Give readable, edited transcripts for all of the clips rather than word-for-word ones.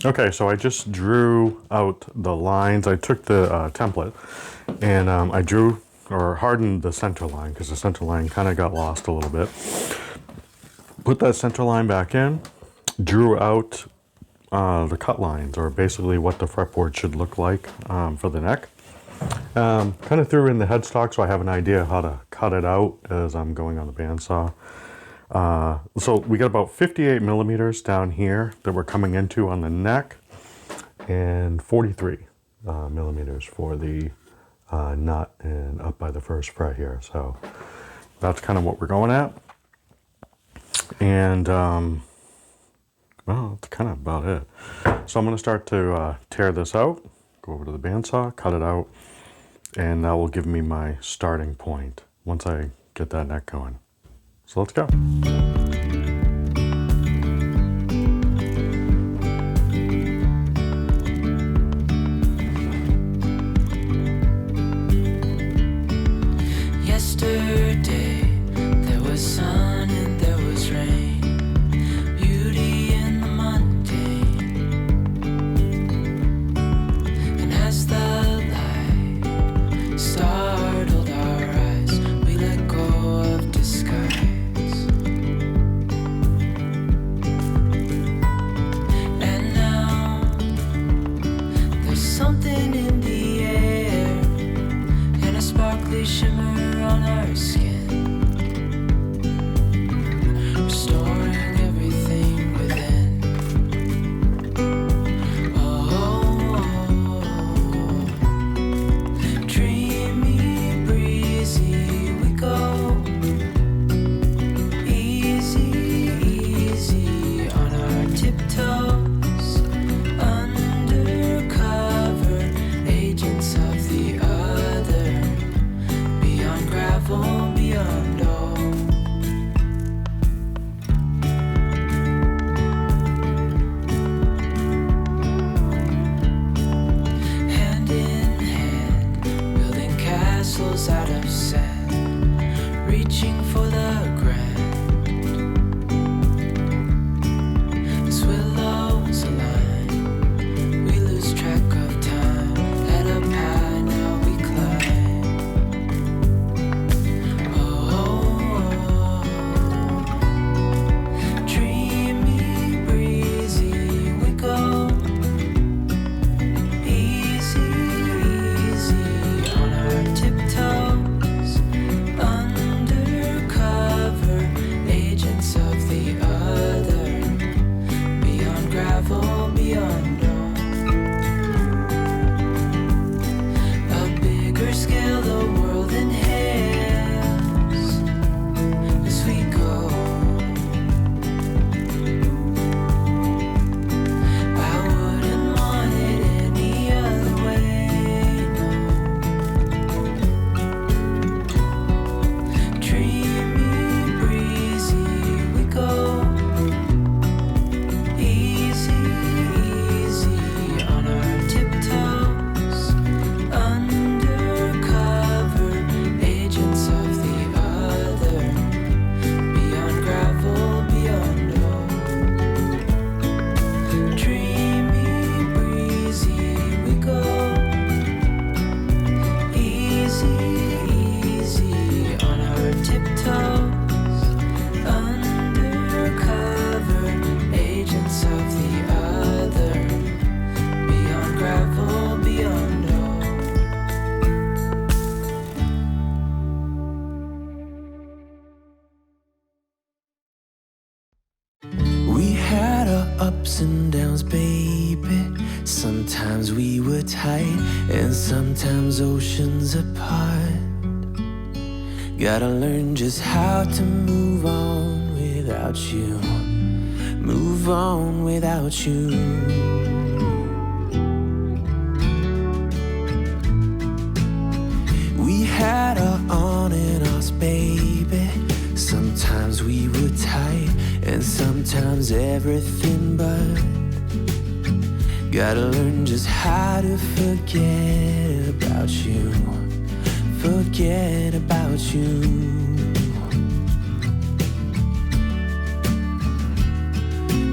Okay, so I just drew out the lines. I took the template and I drew or hardened the center line because the center line kind of got lost a little bit. Put that center line back in, drew out the cut lines, or basically what the fretboard should look like for the neck. Kind of threw in the headstock so I have an idea how to cut it out as I'm going on the bandsaw. So we got about 58 millimeters down here that we're coming into on the neck, and 43 millimeters for the nut and up by the first fret here. So that's kind of what we're going at. And well, that's kind of about it. So I'm going to start to tear this out, go over to the bandsaw, cut it out, and that will give me my starting point once I get that neck going. So let's go. Yesterday there was sun and there was rain, beauty in the mundane. And as the light startled our eyes, we let go of disguise. And now there's something in the air and a sparkly shimmer on our skin, restoring everything within. Oh, dreamy, breezy, we go. Easy, easy on our tiptoes, undercover agents of the other. Beyond gravel, beyond all. Hand in hand, building castles out of sand, reaching for the grand. As willows align, we lose track of time. Head up high, now we climb. Dreamy, breezy, we go. Easy, easy on our tiptoes, undercover agents of the other. Beyond gravel, beyond all. A bigger scale, the world inhales as we go. I wouldn't want it any other way, no. Dreamy, breezy, we go. Easy, easy on our tiptoes, undercover agents of the other. Beyond gravel, beyond all. Dreamy, breezy, we go. Easy, easy on our tiptoes, undercover agents of the other. Beyond gravel, beyond all. We had our ups and downs, baby. Sometimes we were tight, and sometimes oceans apart. Gotta learn just how to move on without you. Move on without you. We had our on and offs, baby. Sometimes we were tight, and sometimes everything but. Gotta learn just how to forget about you. Forget about you.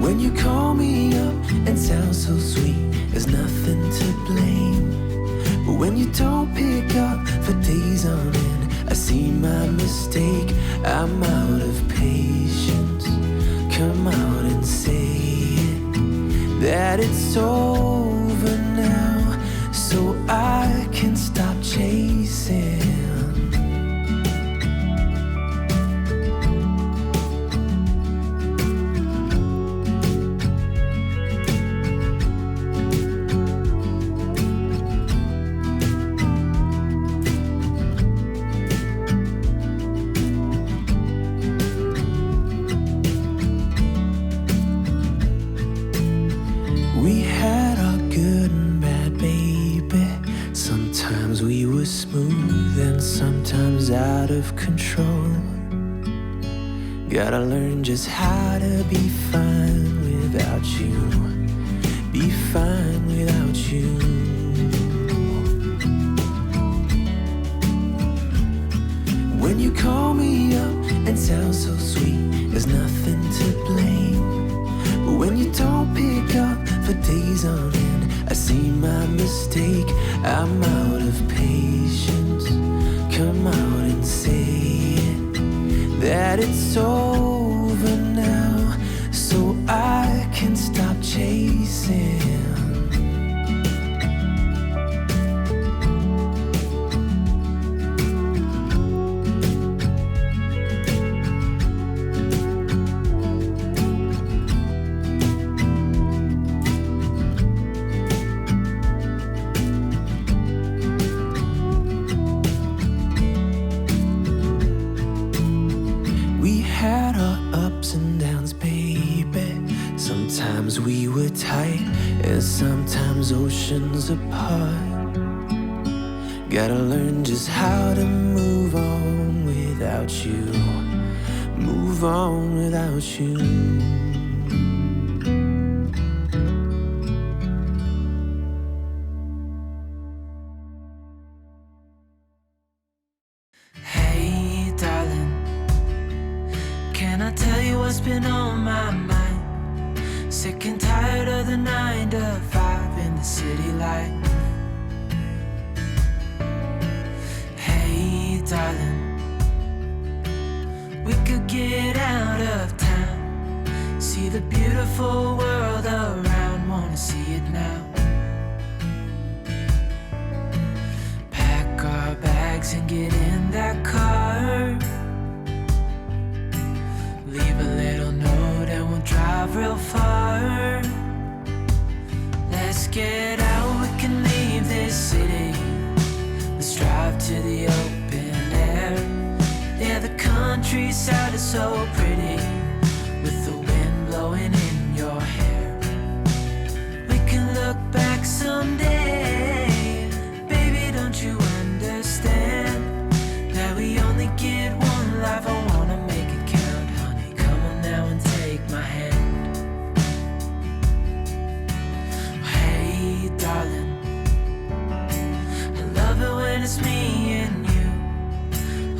When you call me up and sound so sweet, there's nothing to blame. But when you don't pick up for days on end, I see my mistake, I'm out of patience. Come out and say it, that it's over now, so I can stop chasing. We had our good and bad, baby. Sometimes we were smooth and sometimes out of control. Gotta learn just how to be fine without you. Be fine without you. When you call me up and sound so sweet, there's nothing to blame. But when you don't pick up for days on end, I see my mistake, I'm out of patience. Come out and say it, that it's over now, so I can stop chasing. Had our ups and downs, baby. Sometimes we were tight and sometimes oceans apart. Gotta learn just how to move on without you. Move on without you. Hey, darling, can I tell you what's been on my mind? Sick and tired of the 9 to 5 in the city life. Hey, darling, we could get out of town, see the beautiful world around, wanna see it now. Pack our bags and get in that car, leave a little note and we'll drive real far. Let's get out, we can leave this city. Let's drive to the open air. Yeah, the countryside is so pretty, with the wind blowing in your hair. We can look back someday, baby, don't you understand that we only get one life? I wanna make it count, honey, come on now and take my hand. Hey, darling, I love it when it's me and you,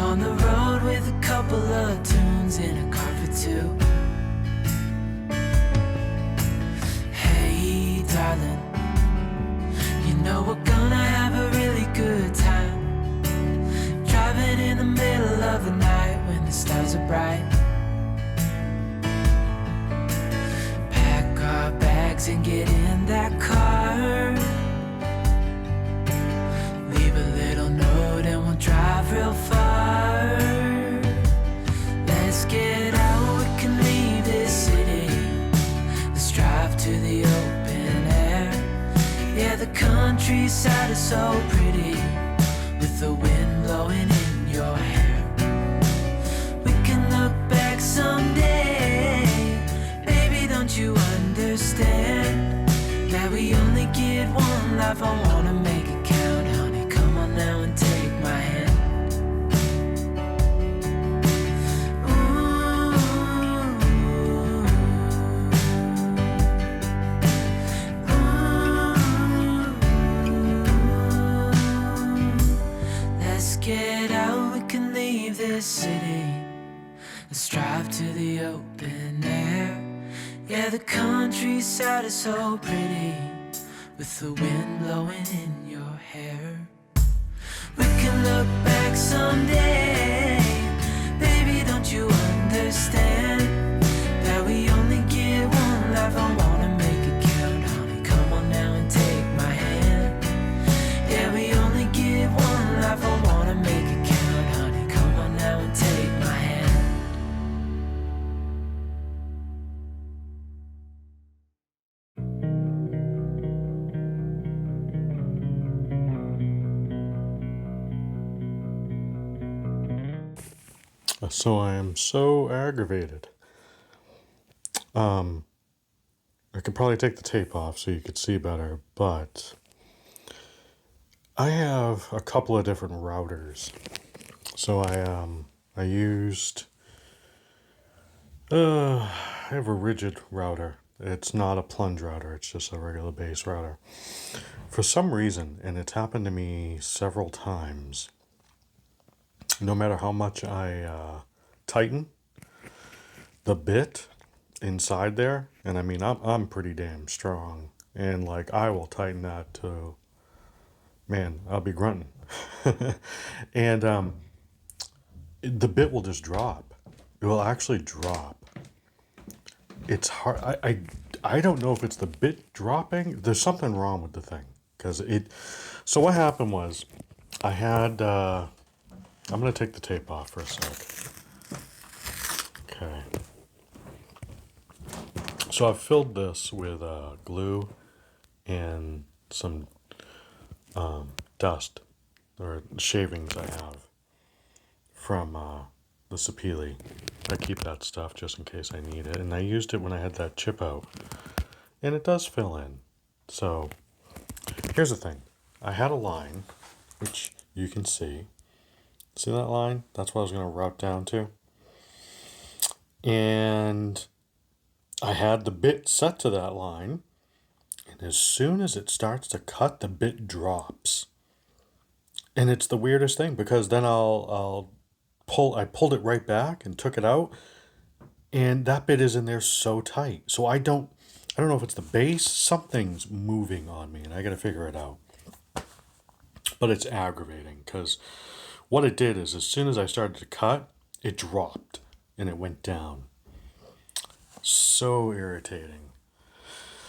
on the road with a couple of tunes in a car for two. Hey, darling, you know we're gonna have a really good time, driving in the middle of the night when the stars are bright. Pack our bags and get in that car, leave a little note and we'll drive real far. Let's get out, we can leave this city. Let's drive to the open air. Yeah, the countryside is so pretty, with the wind blowing in your hair. We can look back someday, baby, don't you understand that we only get one life? I wanna make it count, honey, come on now and take my hand. Let's get out, we can leave this city. Let's drive to the open air. Yeah, the countryside is so pretty, with the wind blowing in your hair. We can look back someday, baby, don't you understand that we only get one life? I wanna make it count, honey, come on now and take my hand. Yeah, we only get one life, I wanna make it count, honey, come on now and take my hand. So I am so aggravated. I could probably take the tape off so you could see better, but I have a couple of different routers. So I used I have a rigid router. It's not a plunge router, it's just a regular base router. For some reason, and it's happened to me several times, no matter how much I tighten the bit inside there, and I mean I'm pretty damn strong, and like I will tighten that to, man, I'll be grunting. And the bit will just drop. It will actually drop. It's hard. I don't know if it's the bit dropping. There's something wrong with the thing, because it. So what happened was, I had. I'm gonna take the tape off for a sec. Okay. So I've filled this with glue and some dust or shavings I have from the sapele. I keep that stuff just in case I need it, and I used it when I had that chip out, and it does fill in. So here's the thing. I had a line, which you can see. See that line? That's what I was going to route down to. And I had the bit set to that line, and as soon as it starts to cut, the bit drops. And it's the weirdest thing, because then I pulled it right back and took it out, and that bit is in there so tight. So I don't know if it's the base, something's moving on me, and I got to figure it out. But it's aggravating, because what it did is, as soon as I started to cut, it dropped and it went down. So irritating.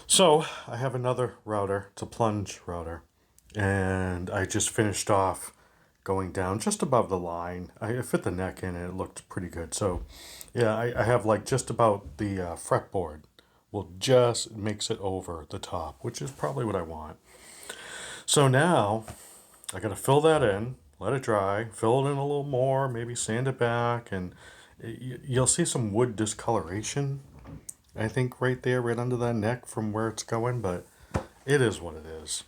So I have another router. It's a plunge router, and I just finished off going down just above the line. I fit the neck in, and it looked pretty good. So yeah, I have like just about the fretboard will just makes it over the top, which is probably what I want. So now I got to fill that in, let it dry, fill it in a little more, maybe sand it back, and you'll see some wood discoloration, I think, right there, right under that neck from where it's going, but it is what it is.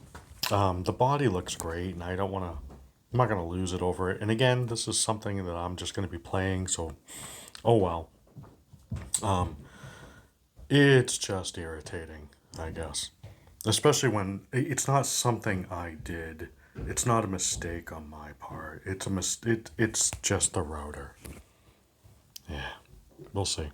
The body looks great, and I'm not going to lose it over it. And again, this is something that I'm just going to be playing, so, oh well. It's just irritating, I guess. Especially when it's not something I did. It's not a mistake on my part. It's just the router. Yeah, we'll see.